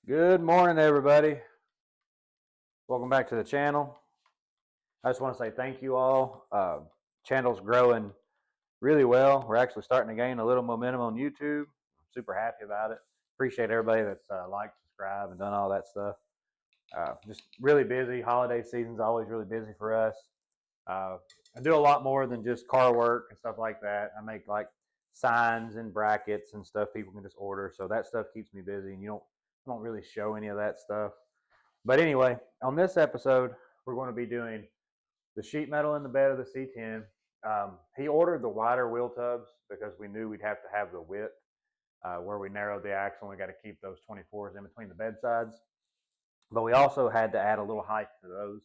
Good morning, everybody. Welcome back to the channel. I just want to say thank you all. Channel's growing really well. We're actually starting to gain a little momentum on YouTube. I'm super happy about it. Appreciate everybody that's liked, subscribed, and done all that stuff. Just really busy. Holiday season's always really busy for us. I do a lot more than just car work and stuff like that. I make like signs and brackets and stuff people can just order. So that stuff keeps me busy, and I don't really show any of that stuff. But anyway, on this episode, we're going to be doing the sheet metal in the bed of the C-10. He ordered the wider wheel tubs because we knew we'd have to have the width where we narrowed the axle, and we got to keep those 24s in between the bed sides. But we also had to add a little height to those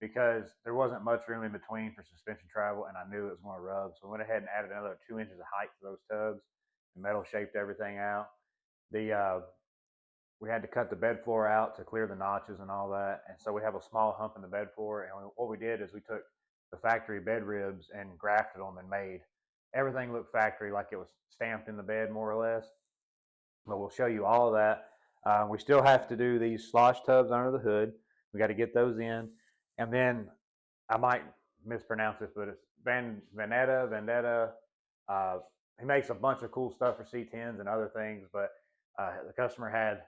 because there wasn't much room in between for suspension travel, and I knew it was going to rub. So we went ahead and added another 2 inches of height to those tubs. The metal shaped everything out. We had to cut the bed floor out to clear the notches and all that. And so we have a small hump in the bed floor. And what we did is we took the factory bed ribs and grafted them and made everything look factory, like it was stamped in the bed more or less. But we'll show you all of that. We still have to do these SloshTubz under the hood. We got to get those in. And then I might mispronounce this, but it's Vendetta. He makes a bunch of cool stuff for C-10s and other things, but the customer had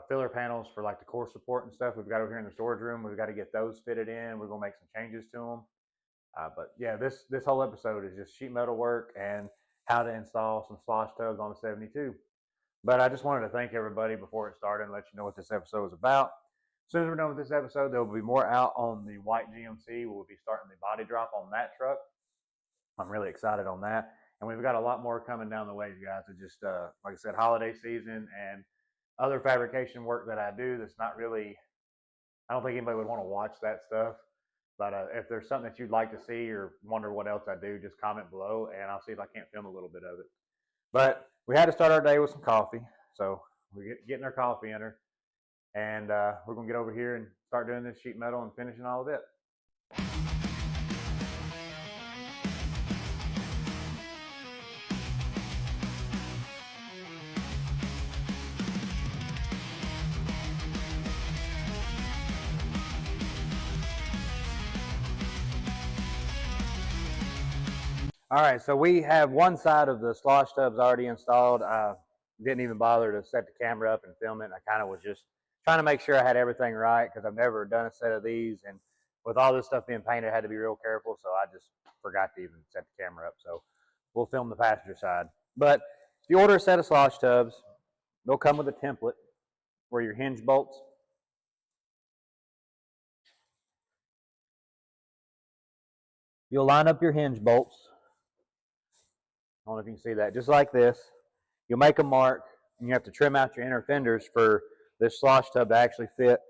filler panels for like the core support and stuff we've got over here in the storage room. We've got to get those fitted in. We're going to make some changes to them. But yeah, this whole episode is just sheet metal work and how to install some SloshTubz on the 72. But I just wanted to thank everybody before it started and let you know what this episode is about. As soon as we're done with this episode, there will be more out on the white GMC. We'll be starting the body drop on that truck. I'm really excited on that. And we've got a lot more coming down the way, you guys. It's just, like I said, holiday season and other fabrication work that I do that's not really, I don't think anybody would want to watch that stuff. But if there's something that you'd like to see or wonder what else I do, just comment below and I'll see if I can't film a little bit of it. But we had to start our day with some coffee. So we're getting our coffee in her. And we're going to get over here and start doing this sheet metal and finishing all of it. All right, so we have one side of the SloshTubz already installed. Didn't even bother to set the camera up and film it. I kind of was just trying to make sure I had everything right because I've never done a set of these. And with all this stuff being painted, I had to be real careful. So I just forgot to even set the camera up. So we'll film the passenger side. But if you order a set of SloshTubz, they'll come with a template for your hinge bolts. You'll line up your hinge bolts. I don't know if you can see that, just like this. You'll make a mark, and you have to trim out your inner fenders for this SloshTubz to actually fit.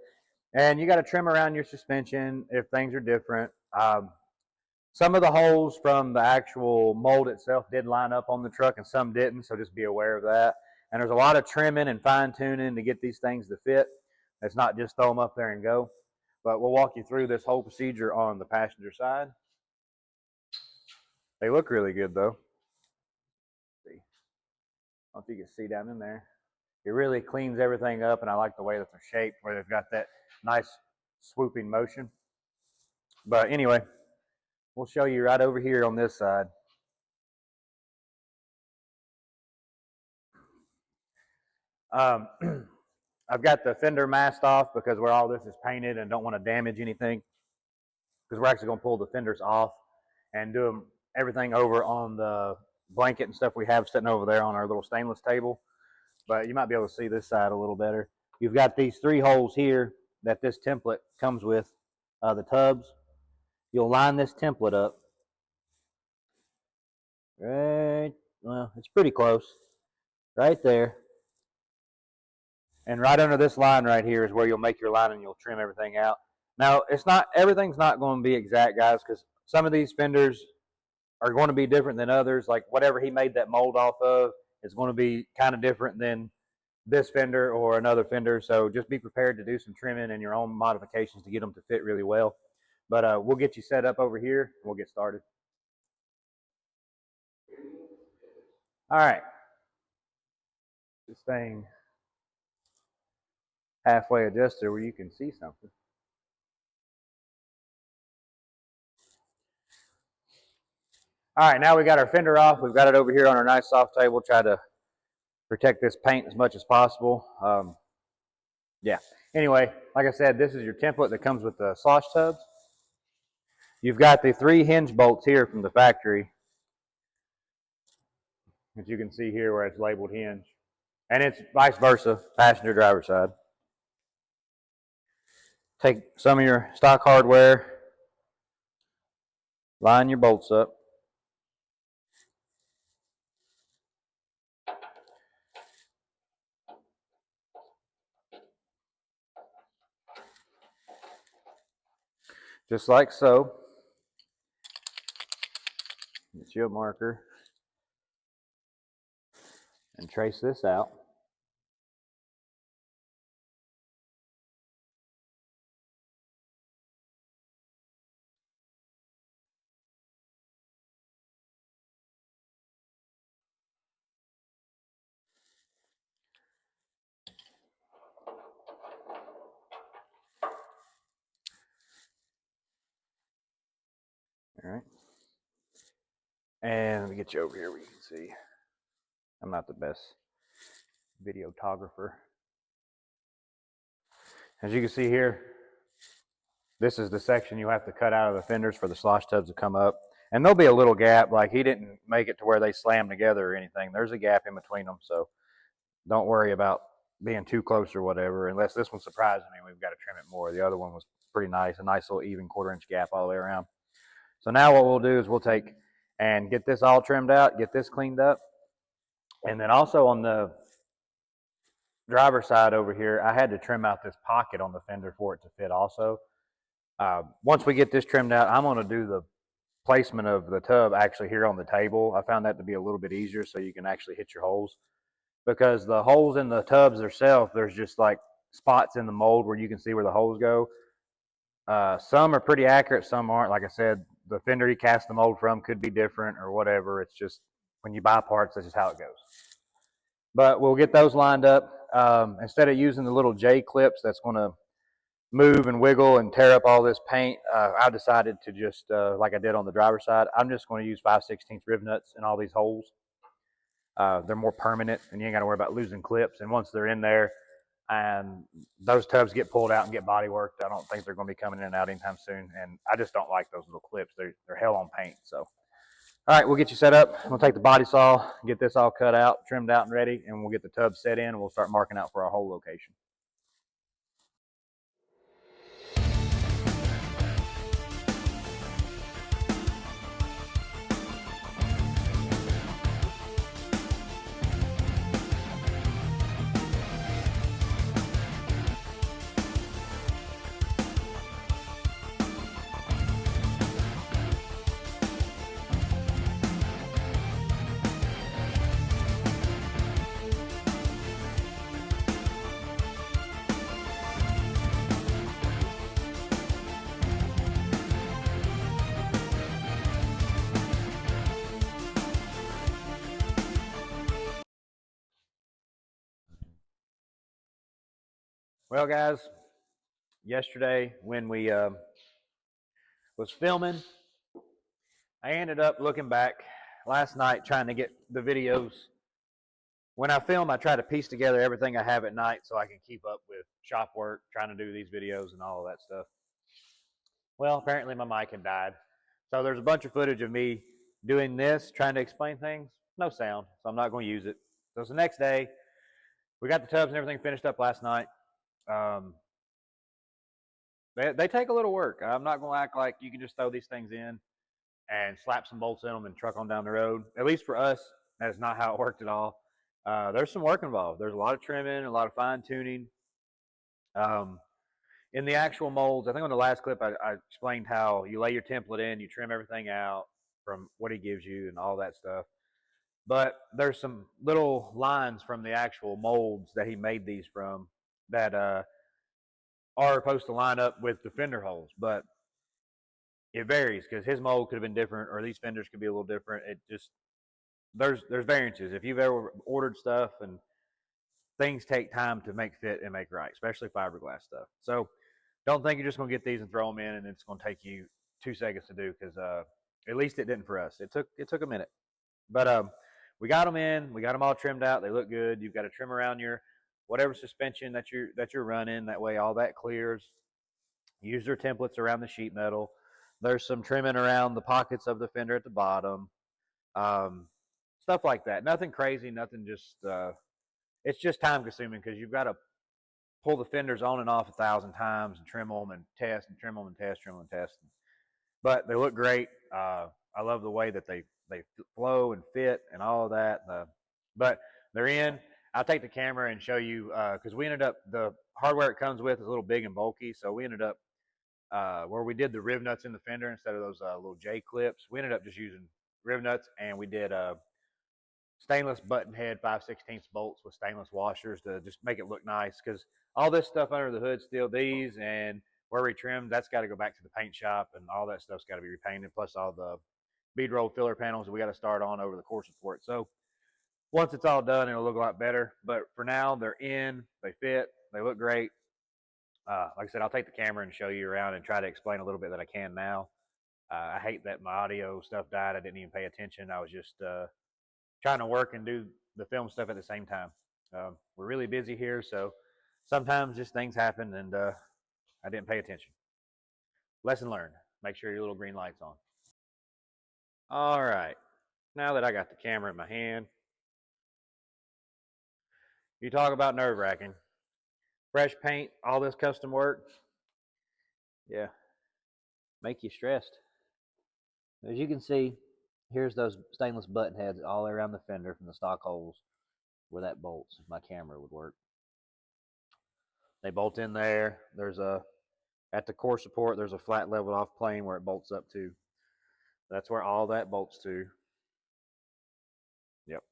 And you got to trim around your suspension if things are different. Some of the holes from the actual mold itself did line up on the truck, and some didn't, so just be aware of that. And there's a lot of trimming and fine-tuning to get these things to fit. It's not just throw them up there and go. But we'll walk you through this whole procedure on the passenger side. They look really good, though. I don't know if you can see down in there. It really cleans everything up, and I like the way that they're shaped, where they've got that nice swooping motion. But anyway, we'll show you right over here on this side. I've got the fender masked off because where all this is painted and don't want to damage anything, because we're actually going to pull the fenders off and do everything over on the blanket and stuff we have sitting over there on our little stainless table. But you might be able to see this side a little better. You've got these 3 holes here that this template comes with, the tubs. You'll line this template up. Right, well, it's pretty close. Right there. And right under this line right here is where you'll make your line and you'll trim everything out. Now, everything's not going to be exact, guys, because some of these fenders are going to be different than others. Like whatever he made that mold off of is going to be kind of different than this fender or another fender. So just be prepared to do some trimming and your own modifications to get them to fit really well. But we'll get you set up over here and we'll get started. All right. This thing halfway adjuster where you can see something. All right, now we got our fender off. We've got it over here on our nice soft table. Try to protect this paint as much as possible. Yeah. Anyway, like I said, this is your template that comes with the SloshTubz. You've got the 3 hinge bolts here from the factory, as you can see here where it's labeled hinge. And it's vice versa, passenger driver side. Take some of your stock hardware, line your bolts up. Just like so. Get you a marker and trace this out. All right. And let me get you over here where you can see. I'm not the best videographer. As you can see here, this is the section you have to cut out of the fenders for the SloshTubz to come up. And there'll be a little gap, like he didn't make it to where they slam together or anything. There's a gap in between them, so don't worry about being too close or whatever, unless this one surprised me. We've got to trim it more. The other one was pretty nice, a nice little even 1/4 inch gap all the way around. So now what we'll do is we'll take and get this all trimmed out, get this cleaned up. And then also on the driver's side over here, I had to trim out this pocket on the fender for it to fit also. Once we get this trimmed out, I'm going to do the placement of the tub actually here on the table. I found that to be a little bit easier so you can actually hit your holes. Because the holes in the tubs themselves, there's just like spots in the mold where you can see where the holes go. Some are pretty accurate, some aren't. Like I said, the fender you cast the mold from could be different or whatever. It's just when you buy parts, that's just how it goes. But we'll get those lined up. Instead of using the little J clips that's going to move and wiggle and tear up all this paint, I decided to just, like I did on the driver's side, I'm just going to use 5/16 rib nuts in all these holes. They're more permanent, and you ain't got to worry about losing clips. And once they're in there, and those tubs get pulled out and get body worked, I don't think they're going to be coming in and out anytime soon. And I just don't like those little clips. They're hell on paint. So, all right, we'll get you set up. We'll take the body saw, get this all cut out, trimmed out, and ready, and we'll get the tub set in, and we'll start marking out for our hole location. Well, guys, yesterday when we was filming, I ended up looking back last night trying to get the videos. When I film, I try to piece together everything I have at night so I can keep up with shop work, trying to do these videos and all of that stuff. Well, apparently my mic had died. So there's a bunch of footage of me doing this, trying to explain things. No sound, so I'm not going to use it. So it's the next day. We got the tubs and everything finished up last night. They take a little work. I'm not going to act like you can just throw these things in and slap some bolts in them and truck on down the road. At least for us, that is not how it worked at all. There's some work involved. There's a lot of trimming, a lot of fine tuning. In the actual molds, I think on the last clip I explained how you lay your template in, you trim everything out from what he gives you and all that stuff. But there's some little lines from the actual molds that he made these from that are supposed to line up with the fender holes. But it varies because his mold could have been different, or these fenders could be a little different. It just there's variances. If you've ever ordered stuff and things take time to make fit and make right, especially fiberglass stuff. So don't think you're just going to get these and throw them in and it's going to take you 2 seconds to do, because at least it didn't for us. It took a minute, but we got them in. We got them all trimmed out. They look good. You've got to trim around your whatever suspension that you're running. That way, all that clears. Use their templates around the sheet metal. There's some trimming around the pockets of the fender at the bottom. Um, Stuff like that. Nothing crazy. Nothing just. It's just time consuming because you've got to pull the fenders on and off 1,000 times and trim them and test and trim them and test, trim them and test. But they look great. I love the way that they flow and fit and all of that. But they're in. I'll take the camera and show you, because we ended up, the hardware it comes with is a little big and bulky, so we ended up where we did the riv nuts in the fender instead of those little J clips. We ended up just using riv nuts, and we did stainless button head 5/16 bolts with stainless washers to just make it look nice, because all this stuff under the hood still, these and where we trimmed, that's got to go back to the paint shop, and all that stuff's got to be repainted, plus all the bead roll filler panels that we got to start on over the course of it. So once it's all done, it'll look a lot better. But for now, they're in, they fit, they look great. Like I said, I'll take the camera and show you around and try to explain a little bit that I can now. I hate that my audio stuff died. I didn't even pay attention. I was just trying to work and do the film stuff at the same time. We're really busy here, so sometimes just things happen, and I didn't pay attention. Lesson learned. Make sure your little green light's on. All right. Now that I got the camera in my hand, you talk about nerve-wracking. Fresh paint, all this custom work, yeah, make you stressed. As you can see, here's those stainless button heads all around the fender from the stock holes where that bolts. If my camera would work. They bolt in there. There's at the core support, there's a flat leveled off plane where it bolts up to. That's where all that bolts to. Yep.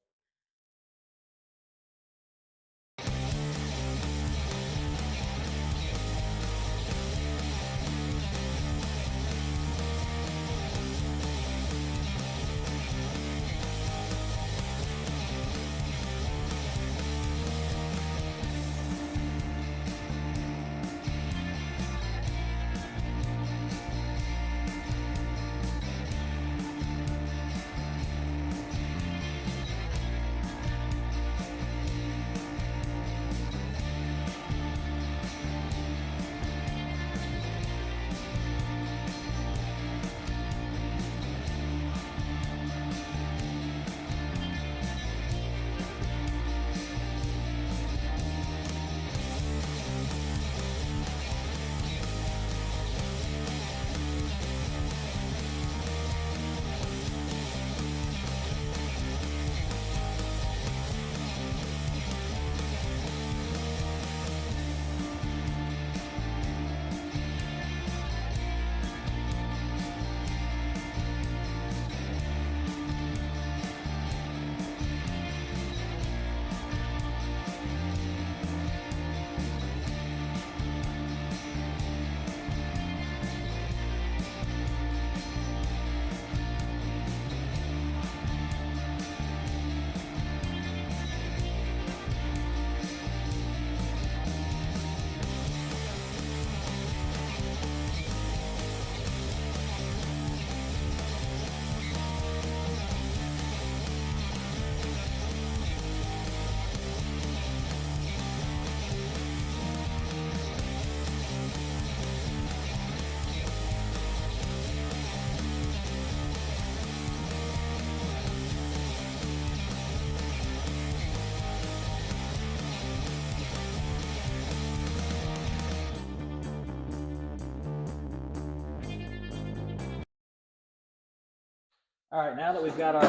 All right, now that we've got our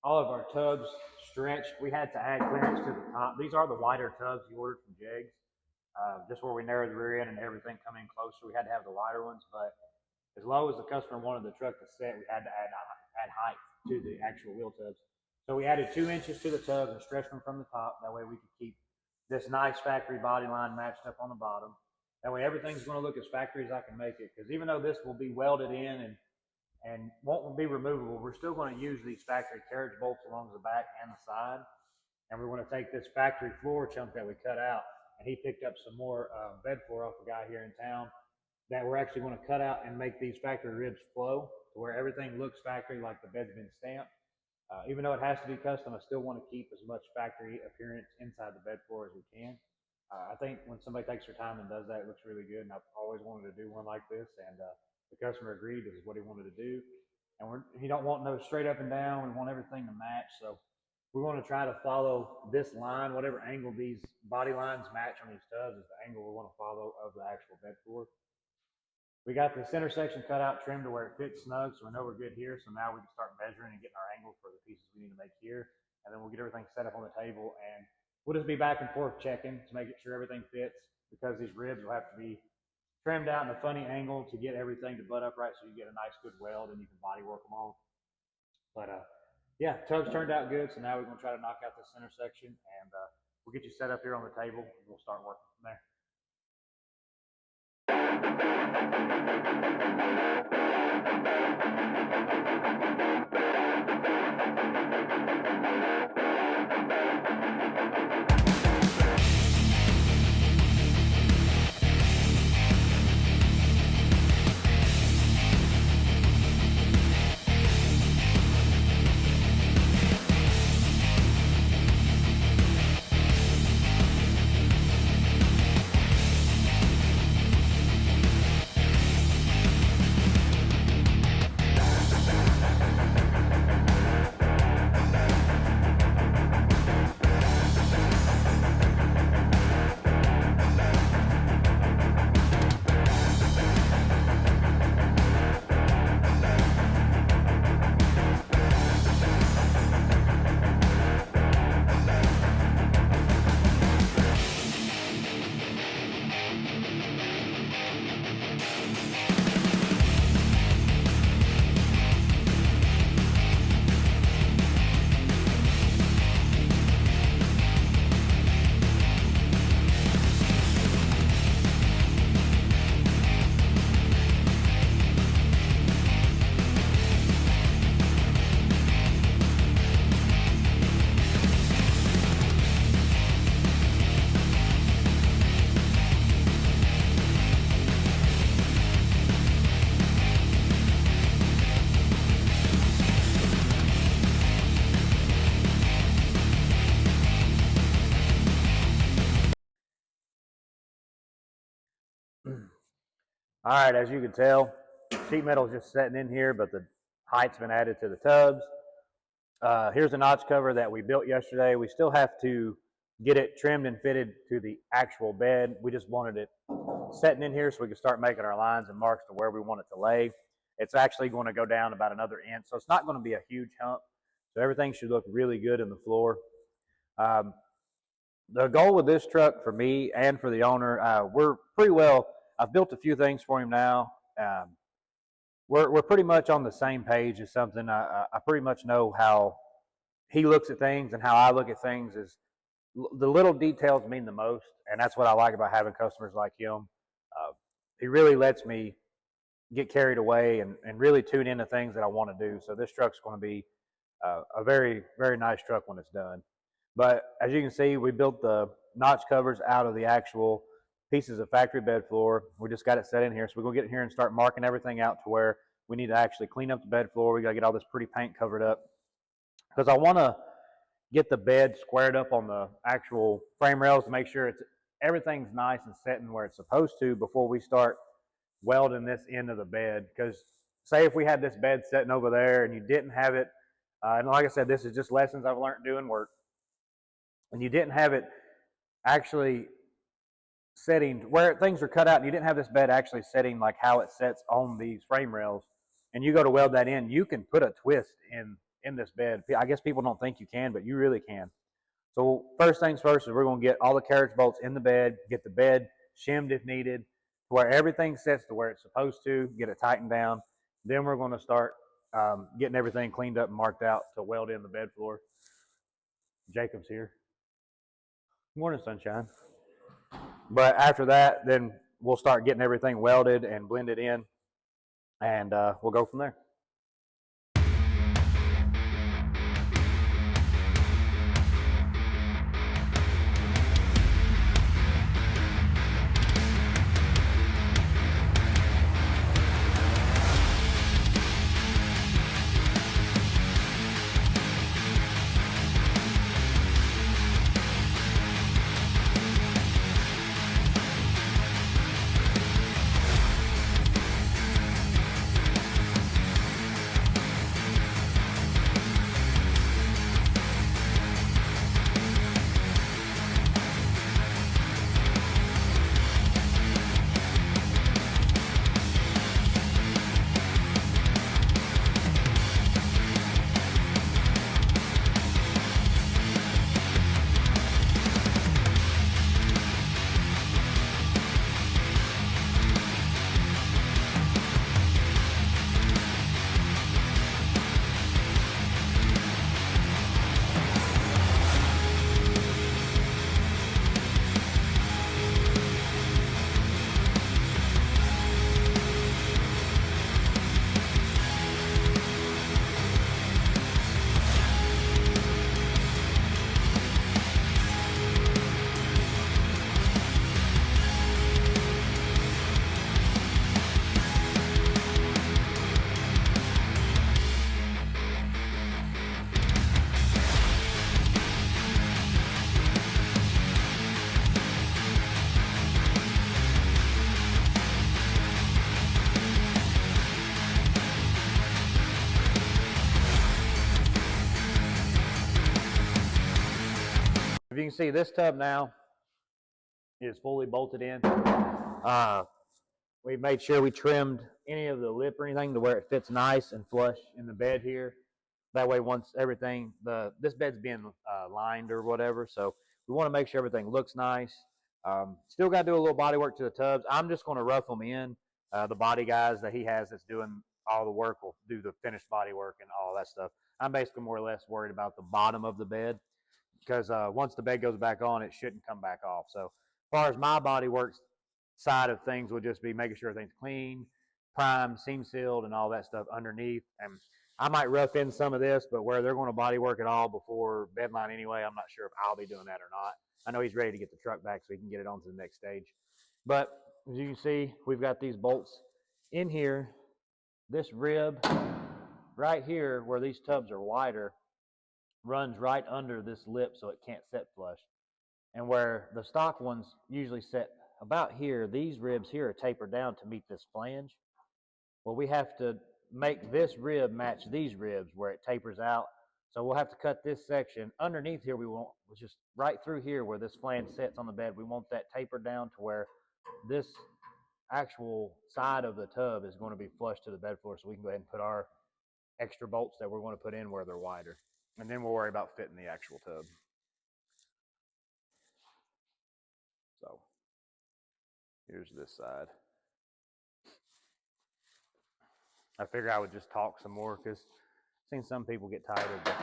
all of our tubs stretched, we had to add clearance to the top. These are the wider tubs you ordered from Jegs. Just where we narrowed the rear end and everything come in closer, we had to have the wider ones. But as low as the customer wanted the truck to set, we had to add height to the actual wheel tubs. So we added 2 inches to the tubs and stretched them from the top. That way we could keep this nice factory body line matched up on the bottom. That way everything's going to look as factory as I can make it. Because even though this will be welded in and and won't be removable. We're still going to use these factory carriage bolts along the back and the side, and we're going to take this factory floor chunk that we cut out, and he picked up some more bed floor off a guy here in town that we're actually going to cut out and make these factory ribs flow to where everything looks factory, like the bed's been stamped. Even though it has to be custom, I still want to keep as much factory appearance inside the bed floor as we can. I think when somebody takes their time and does that, it looks really good. And I've always wanted to do one like this, and the customer agreed this is what he wanted to do. And he don't want no straight up and down. We want everything to match. So we're going to try to follow this line, whatever angle these body lines match on these tubs is the angle we want to follow of the actual bed floor. We got the center section cut out, trimmed to where it fits snug, so we know we're good here. So now we can start measuring and getting our angle for the pieces we need to make here. And then we'll get everything set up on the table, and we'll just be back and forth checking to make sure everything fits, because these ribs will have to be trimmed out in a funny angle to get everything to butt up right, so you get a nice good weld and you can body work them all. But yeah, tubs turned out good, so now we're going to try to knock out the center section, and we'll get you set up here on the table, and we'll start working from there. All right, as you can tell, sheet metal is just setting in here, but the height's been added to the tubs. Here's a notch cover that we built yesterday. We still have to get it trimmed and fitted to the actual bed. We just wanted it setting in here so we can start making our lines and marks to where we want it to lay. It's actually going to go down about another inch, so it's not going to be a huge hump. So everything should look really good in the floor. The goal with this truck for me and for the owner, we're pretty well, I've built a few things for him now. We're pretty much on the same page as something. I pretty much know how he looks at things and how I look at things. Is the little details mean the most, and that's what I like about having customers like him. He really lets me get carried away and really tune into things that I want to do. So this truck's going to be a very, very nice truck when it's done. But as you can see, we built the notch covers out of the actual pieces of factory bed floor. We just got it set in here. So we're going to get in here and start marking everything out to where we need to actually clean up the bed floor. We got to get all this pretty paint covered up, because I want to get the bed squared up on the actual frame rails to make sure everything's nice and setting where it's supposed to before we start welding this end of the bed. Because say if we had this bed sitting over there and you didn't have it, and like I said, this is just lessons I've learned doing work, and you didn't have it actually setting where things are cut out, and you didn't have this bed actually setting like how it sets on these frame rails, and you go to weld that in, you can put a twist in this bed. I guess people don't think you can, but you really can. So first things first is we're going to get all the carriage bolts in the bed, get the bed shimmed if needed, to where everything sets to where it's supposed to, get it tightened down. Then we're going to start getting everything cleaned up and marked out to weld in the bed floor. Jacob's here. Morning, sunshine. But after that, then we'll start getting everything welded and blended in, and we'll go from there. If you can see, this tub now is fully bolted in. We made sure we trimmed any of the lip or anything to where it fits nice and flush in the bed here. That way, once everything, this bed's being lined or whatever, so we want to make sure everything looks nice. Still got to do a little body work to the tubs. I'm just going to rough them in. The body guys that he has that's doing all the work will do the finished body work and all that stuff. I'm basically more or less worried about the bottom of the bed, because once the bed goes back on, it shouldn't come back off. So as far as my body work side of things will just be making sure everything's clean, primed, seam sealed, and all that stuff underneath. And I might rough in some of this, but where they're going to body work it all before bedline anyway, I'm not sure if I'll be doing that or not. I know he's ready to get the truck back so he can get it on to the next stage. But as you can see, we've got these bolts in here. This rib right here where these tubs are wider runs right under this lip so it can't set flush. And where the stock ones usually set about here, these ribs here are tapered down to meet this flange. Well, we have to make this rib match these ribs where it tapers out. So we'll have to cut this section underneath here. We want just right through here where this flange sets on the bed. We want that tapered down to where this actual side of the tub is going to be flush to the bed floor, so we can go ahead and put our extra bolts that we're going to put in where they're wider. And then we'll worry about fitting the actual tub. So here's this side. I figure I would just talk some more because I've seen some people get tired of the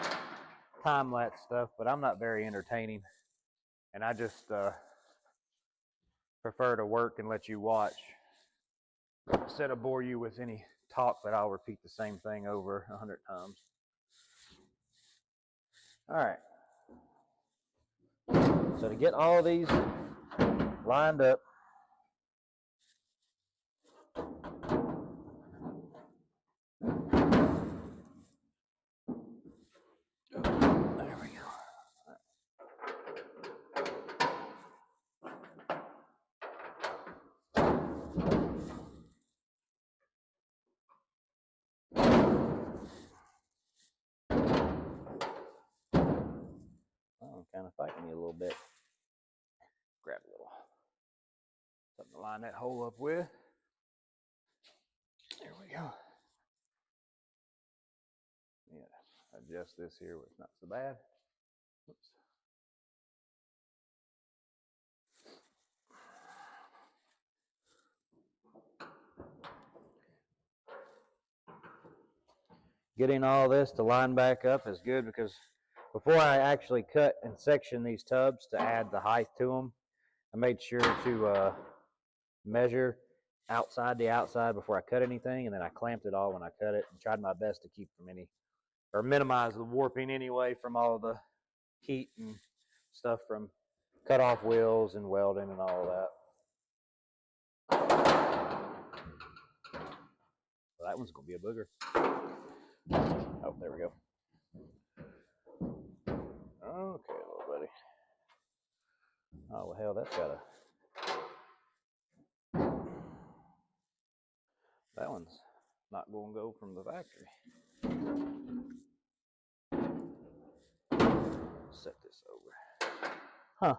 time-lapse stuff, but I'm not very entertaining. And I just prefer to work and let you watch instead of bore you with any talk that I'll repeat the same thing over 100 times. All right. So to get all these lined up, there we go. I'm kind of fighting you a little bit. Grab a little something to line that hole up with. There we go. Yeah, adjust this here where it's not so bad. Oops. Getting all this to line back up is good because before I actually cut and section these tubs to add the height to them, I made sure to measure outside to outside before I cut anything, and then I clamped it all when I cut it and tried my best to keep from any, or minimize the warping anyway from all the heat and stuff from cut off wheels and welding and all that. Well, that one's going to be a booger. Oh, there we go. Okay, little buddy. Oh, well, hell, that's got a... That one's not going to go from the factory. Set this over. Huh.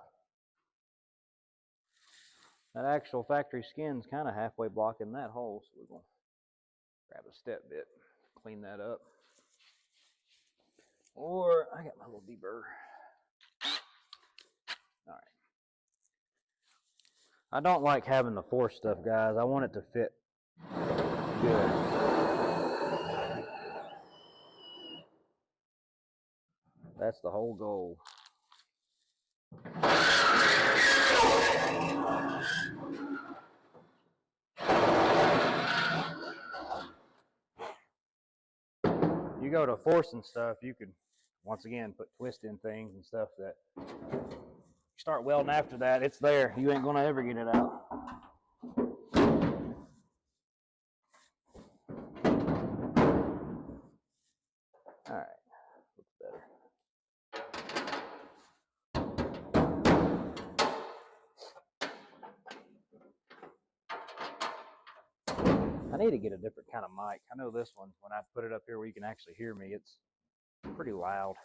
That actual factory skin's kind of halfway blocking that hole, so we're going to grab a step bit, clean that up. Or I got my little deburr. All right. I don't like having to force stuff, guys. I want it to fit good. That's the whole goal. You go to forcing stuff, you could, once again, put twist in things and stuff that you start welding after that, it's there. You ain't going to ever get it out. All right, looks better. I need to get a different kind of mic. I know this one, when I put it up here where you can actually hear me, it's pretty loud.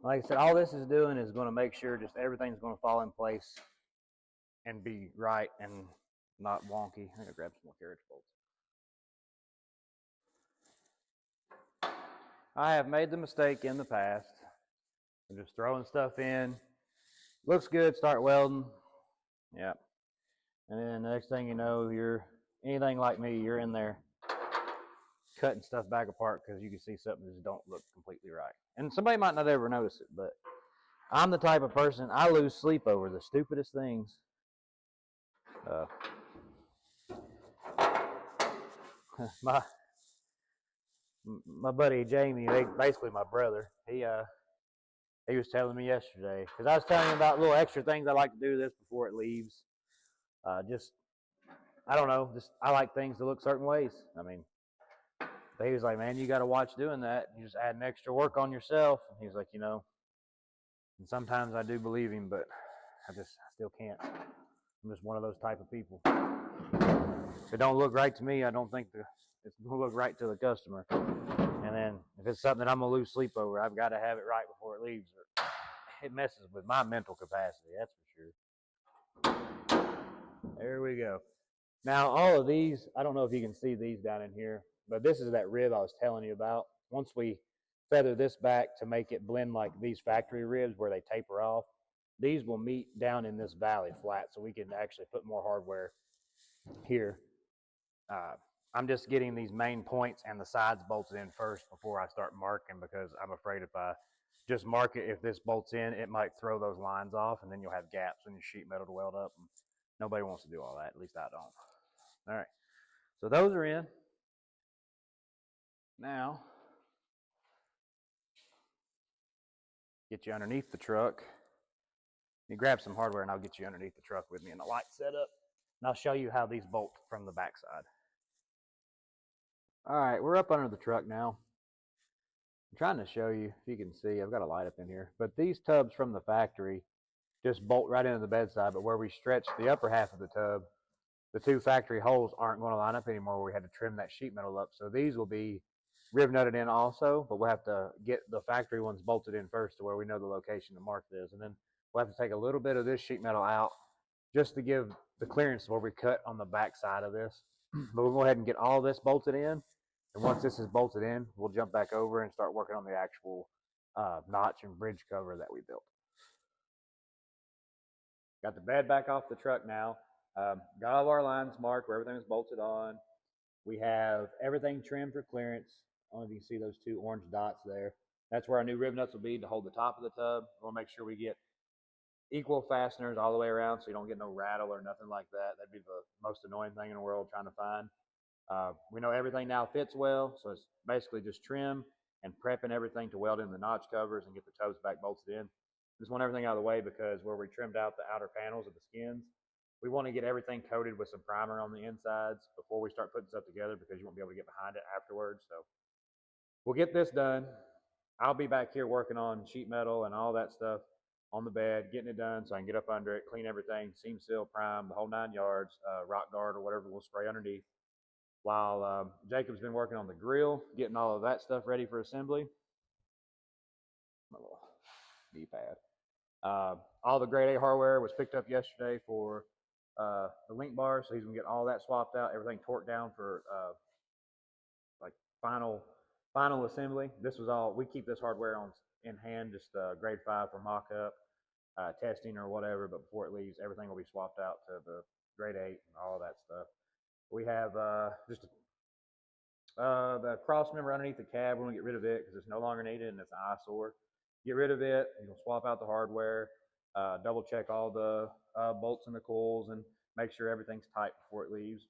Like I said, all this is doing is going to make sure just everything's going to fall in place and be right and not wonky. I'm going to grab some more carriage bolts. I have made the mistake in the past of just throwing stuff in. Looks good, start welding. Yep. And then the next thing you know, you're anything like me, you're in there cutting stuff back apart because you can see something just don't look completely right. And somebody might not ever notice it, but I'm the type of person, I lose sleep over the stupidest things. My buddy Jamie, basically my brother, he was telling me yesterday, because I was telling him about little extra things I like to do this before it leaves. I don't know, I like things to look certain ways. I mean, but he was like, man, you got to watch doing that. You just add an extra work on yourself. And he was like, and sometimes I do believe him, but I still can't. I'm just one of those type of people. If it don't look right to me, I don't think it's going to look right to the customer. And then if it's something that I'm going to lose sleep over, I've got to have it right before it leaves. Or it messes with my mental capacity, that's for sure. There we go. Now, all of these, I don't know if you can see these down in here, but this is that rib I was telling you about. Once we feather this back to make it blend like these factory ribs where they taper off, these will meet down in this valley flat, so we can actually put more hardware here. I'm just getting these main points and the sides bolted in first before I start marking, because I'm afraid if I just mark it, if this bolts in, it might throw those lines off, and then you'll have gaps in your sheet metal to weld up. And nobody wants to do all that, at least I don't. All right, so those are in. Now, get you underneath the truck. You grab some hardware and I'll get you underneath the truck with me and the light set up. And I'll show you how these bolt from the backside. All right, we're up under the truck now. I'm trying to show you, if you can see, I've got a light up in here. But these tubs from the factory just bolt right into the bedside, but where we stretch the upper half of the tub, the two factory holes aren't going to line up anymore where we had to trim that sheet metal up. So these will be rib nutted in also, but we'll have to get the factory ones bolted in first to where we know the location the mark is. And then we'll have to take a little bit of this sheet metal out just to give the clearance where we cut on the back side of this. But we'll go ahead and get all this bolted in. And once this is bolted in, we'll jump back over and start working on the actual notch and bridge cover that we built. Got the bed back off the truck now. Got all of our lines marked where everything is bolted on. We have everything trimmed for clearance. I don't know if you can see those two orange dots there. That's where our new rib nuts will be to hold the top of the tub. We'll make sure we get equal fasteners all the way around so you don't get no rattle or nothing like that. That'd be the most annoying thing in the world trying to find. We know everything now fits well, so it's basically just trim and prepping everything to weld in the notch covers and get the tubs back bolted in. Just want everything out of the way because where we trimmed out the outer panels of the skins, we want to get everything coated with some primer on the insides before we start putting stuff together, because you won't be able to get behind it afterwards. So we'll get this done. I'll be back here working on sheet metal and all that stuff on the bed, getting it done so I can get up under it, clean everything, seam seal, prime, the whole 9 yards, rock guard or whatever we'll spray underneath. While Jacob's been working on the grill, getting all of that stuff ready for assembly. My little D-pad. All the grade A hardware was picked up yesterday for the link bar, so he's gonna get all that swapped out, everything torqued down for like final assembly. This was all, we keep this hardware on in hand, just grade 5 for mock-up, testing or whatever, but before it leaves, everything will be swapped out to the grade 8 and all of that stuff. We have just the cross member underneath the cab. We're gonna get rid of it because it's no longer needed and it's an eyesore. Get rid of it. You'll swap out the hardware, double check all the bolts and the coils, and make sure everything's tight before it leaves.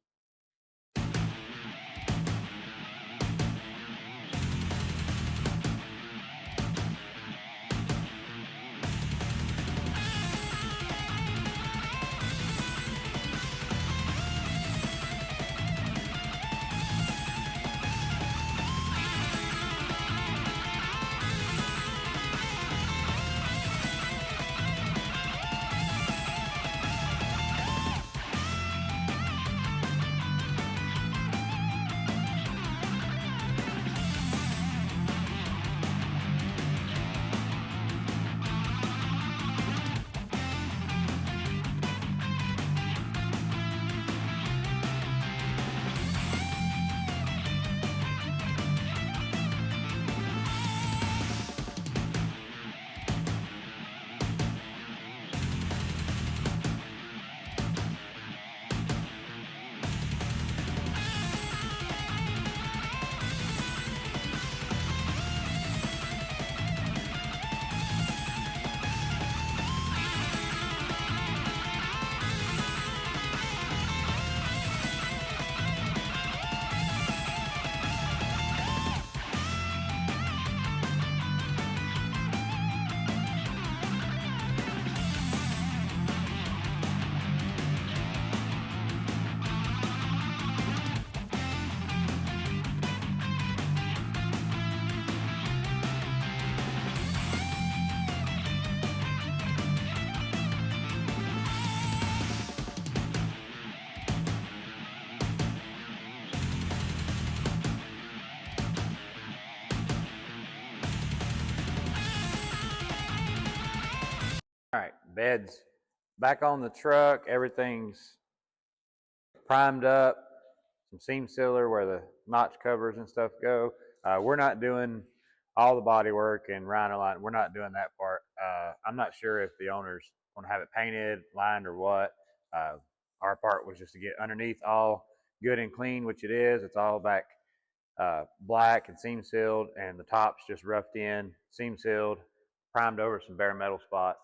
Bed's back on the truck. Everything's primed up. Some seam sealer where the notch covers and stuff go. We're not doing all the body work and rhino line. We're not doing that part. I'm not sure if the owners want to have it painted, lined, or what. Our part was just to get underneath all good and clean, which it is. It's all back black and seam sealed, and the top's just roughed in, seam sealed, primed over some bare metal spots.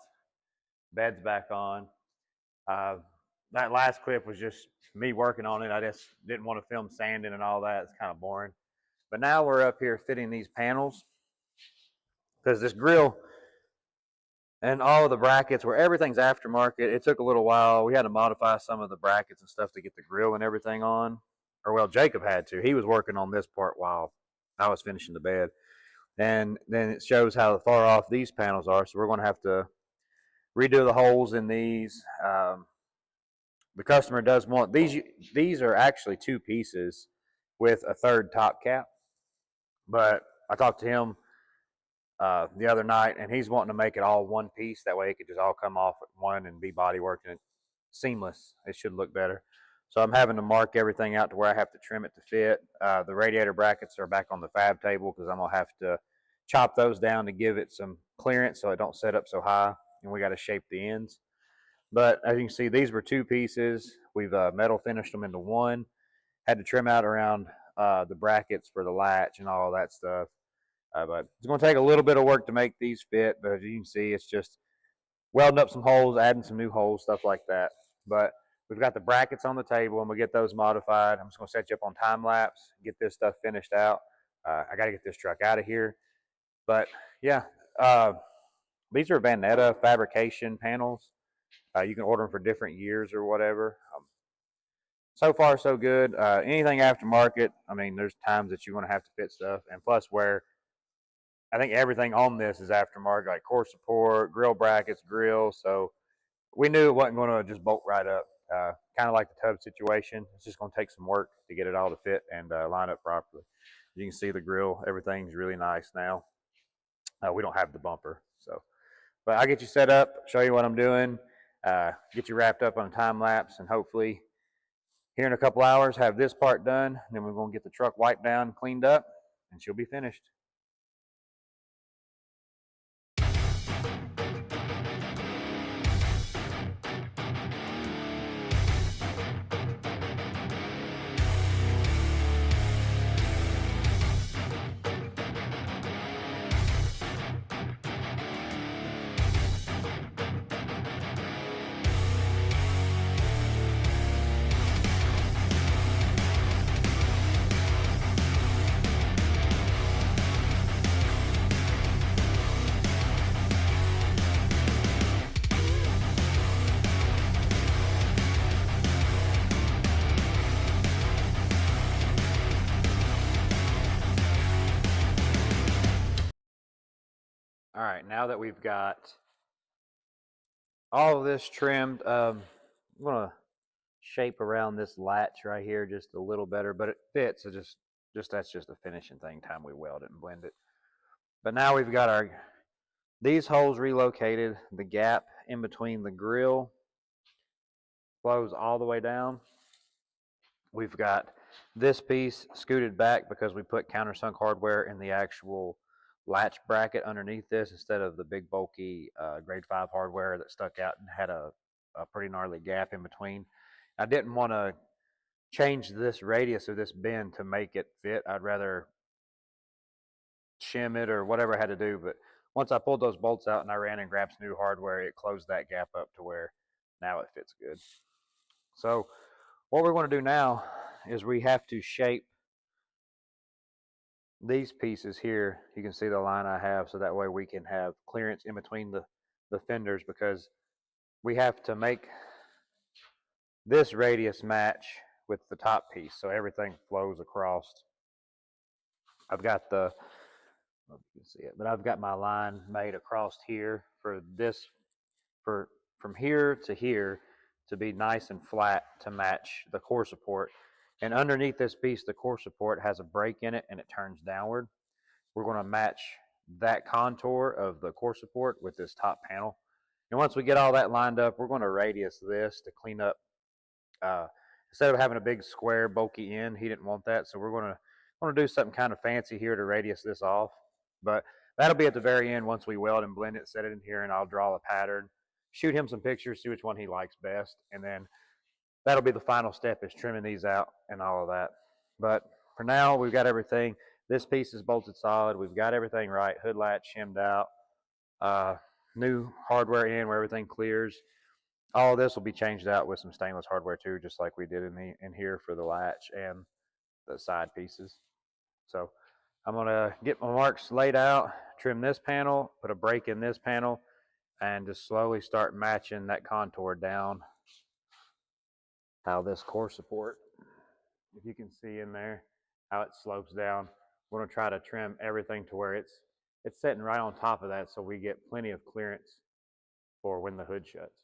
Bed's back on. That last clip was just me working on it. I just didn't want to film sanding and all that. It's kind of boring. But now we're up here fitting these panels because this grill and all of the brackets where everything's aftermarket, it took a little while. We had to modify some of the brackets and stuff to get the grill and everything on. Or well, Jacob had to. He was working on this part while I was finishing the bed. And then it shows how far off these panels are. So we're going to have to redo the holes in these. The customer does want these. These are actually two pieces with a third top cap. But I talked to him the other night, and he's wanting to make it all one piece. That way it could just all come off at one and be body working it seamless. It should look better. So I'm having to mark everything out to where I have to trim it to fit. The radiator brackets are back on the fab table because I'm going to have to chop those down to give it some clearance so it don't set up so high, and we got to shape the ends. But as you can see, these were two pieces. We've metal finished them into one. Had to trim out around the brackets for the latch and all that stuff. But it's going to take a little bit of work to make these fit. But as you can see, it's just welding up some holes, adding some new holes, stuff like that. But we've got the brackets on the table, and we'll get those modified. I'm just going to set you up on time lapse, get this stuff finished out. I got to get this truck out of here. But yeah, these are Vanetta fabrication panels. You can order them for different years or whatever. So far, so good. Anything aftermarket, I mean, there's times that you're going to have to fit stuff. And plus, where I think everything on this is aftermarket, like core support, grill brackets, grills. So we knew it wasn't going to just bolt right up. Kind of like the tub situation. It's just going to take some work to get it all to fit and line up properly. You can see the grill. Everything's really nice now. We don't have the bumper. But I'll get you set up, show you what I'm doing, get you wrapped up on a time lapse, and hopefully here in a couple hours have this part done. Then we're going to get the truck wiped down, cleaned up, and she'll be finished. All right, now that we've got all of this trimmed, I'm going to shape around this latch right here just a little better, but it fits. So just that's just a finishing thing. Time we weld it and blend it. But now we've got these holes relocated. The gap in between the grill flows all the way down. We've got this piece scooted back because we put countersunk hardware in the actual latch bracket underneath this instead of the big bulky grade 5 hardware that stuck out and had a pretty gnarly gap in between. I didn't want to change this radius of this bend to make it fit. I'd rather shim it or whatever I had to do. But once I pulled those bolts out and I ran and grabbed some new hardware, it closed that gap up to where now it fits good. So what we're going to do now is we have to shape these pieces here. You can see the line I have, so that way we can have clearance in between the fenders, because we have to make this radius match with the top piece so everything flows across. I've got I don't know if you can see it, but I've got my line made across here for this, from here to here, to be nice and flat to match the core support. And underneath this piece, the core support has a break in it and it turns downward. We're going to match that contour of the core support with this top panel. And once we get all that lined up, we're going to radius this to clean up. Instead of having a big square bulky end, he didn't want that, so we're going to do something kind of fancy here to radius this off. But that'll be at the very end once we weld and blend it, set it in here, and I'll draw a pattern, shoot him some pictures, see which one he likes best, and then that'll be the final step, is trimming these out and all of that. But for now, we've got everything. This piece is bolted solid. We've got everything right. Hood latch shimmed out. New hardware in where everything clears. All of this will be changed out with some stainless hardware too, just like we did in here for the latch and the side pieces. So I'm gonna get my marks laid out, trim this panel, put a break in this panel, and just slowly start matching that contour down. How this core support, if you can see in there, how it slopes down. We're gonna try to trim everything to where it's sitting right on top of that, so we get plenty of clearance for when the hood shuts.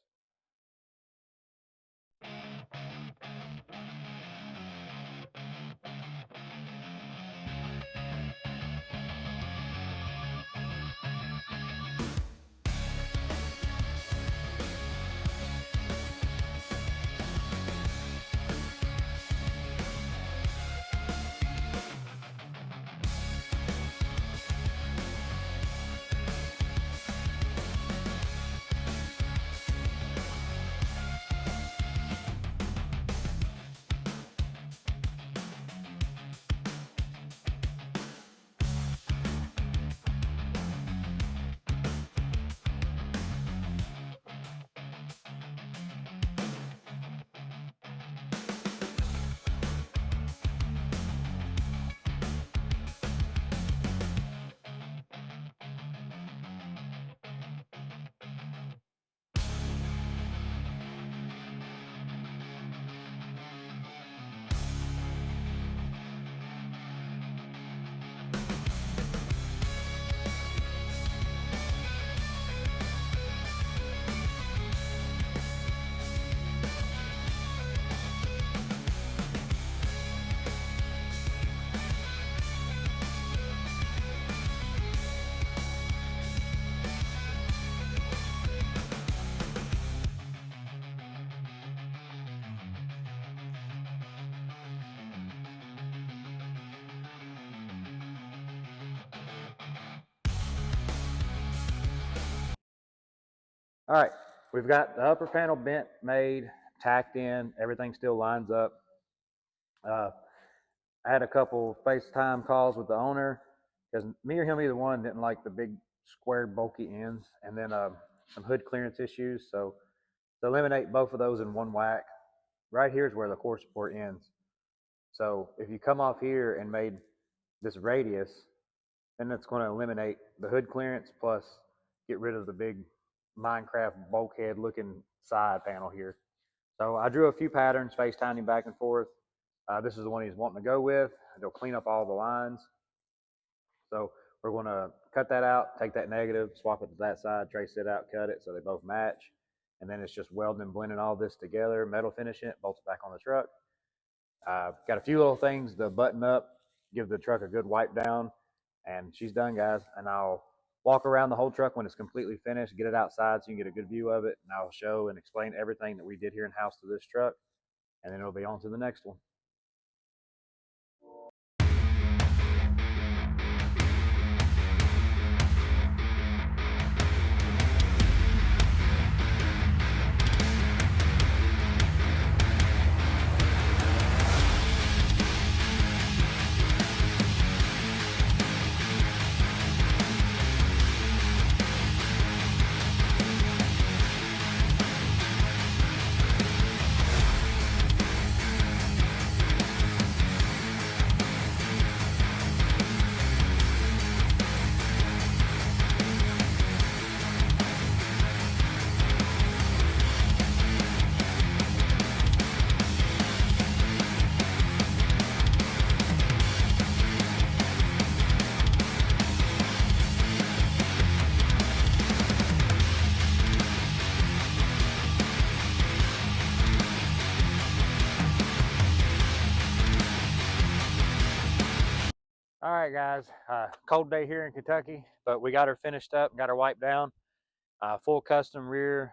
All right, we've got the upper panel bent, made, tacked in, everything still lines up. I had a couple FaceTime calls with the owner, because me or him, either one, didn't like the big square bulky ends, and then some hood clearance issues. So to eliminate both of those in one whack, right here is where the core support ends. So if you come off here and made this radius, then it's going to eliminate the hood clearance, plus get rid of the big Minecraft bulkhead looking side panel here. So I drew a few patterns, FaceTiming back and forth. This is the one he's wanting to go with. It'll clean up all the lines. So we're going to cut that out, take that negative, swap it to that side, trace it out, cut it so they both match. And then it's just welding and blending all this together, metal finishing it, bolts back on the truck. Got a few little things to button up, give the truck a good wipe down, and she's done, guys. And I'll walk around the whole truck when it's completely finished, get it outside so you can get a good view of it, and I'll show and explain everything that we did here in-house to this truck, and then it'll be on to the next one. All right, guys, cold day here in Kentucky, but we got her finished up, got her wiped down. Full custom rear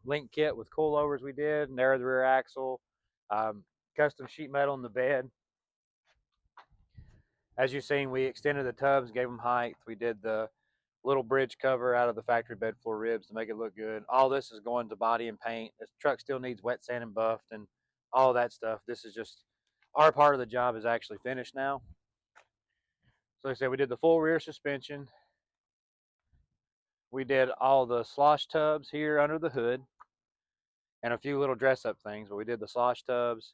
link kit with coilovers we did, narrowed the rear axle, um, custom sheet metal in the bed. As you've seen, we extended the tubs, gave them height. We did the little bridge cover out of the factory bed floor ribs to make it look good. All this is going to body and paint. This truck still needs wet sand and buffed and all that stuff. This is just our part of the job is actually finished now. So like I said, we did the full rear suspension. We did all the SloshTubz here under the hood and a few little dress up things, but we did the SloshTubz.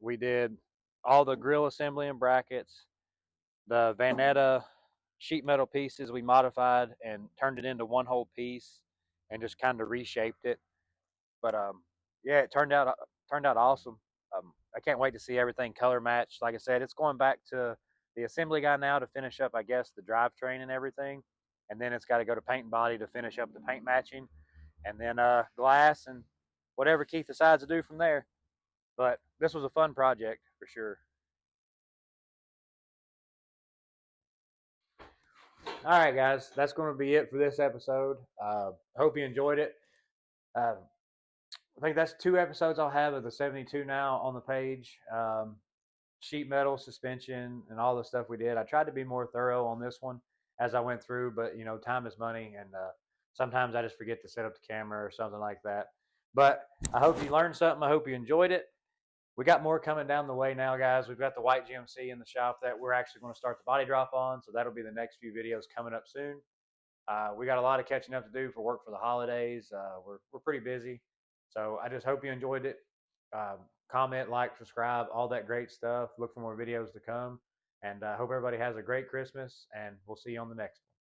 We did all the grill assembly and brackets, the Vanetta sheet metal pieces we modified and turned it into one whole piece and just kind of reshaped it. But yeah, it turned out awesome. I can't wait to see everything color matched. Like I said, it's going back to the assembly guy now to finish up, I guess, the drivetrain and everything, and then it's got to go to paint and body to finish up the paint matching, and then glass and whatever Keith decides to do from there. But this was a fun project for sure. All right, guys, that's going to be it for this episode. I hope you enjoyed it. Uh, I think that's 2 episodes I'll have of the 72 now on the page. Sheet metal, suspension, and all the stuff we did. I tried to be more thorough on this one as I went through, but time is money, and sometimes I just forget to set up the camera or something like that. But I hope you learned something. I hope you enjoyed it. We got more coming down the way now, guys. We've got the white GMC in the shop that we're actually going to start the body drop on, so that'll be the next few videos coming up soon. We got a lot of catching up to do for work for the holidays. We're pretty busy, so I just hope you enjoyed it. Comment, like, subscribe, all that great stuff. Look for more videos to come, and I hope everybody has a great Christmas, and we'll see you on the next one.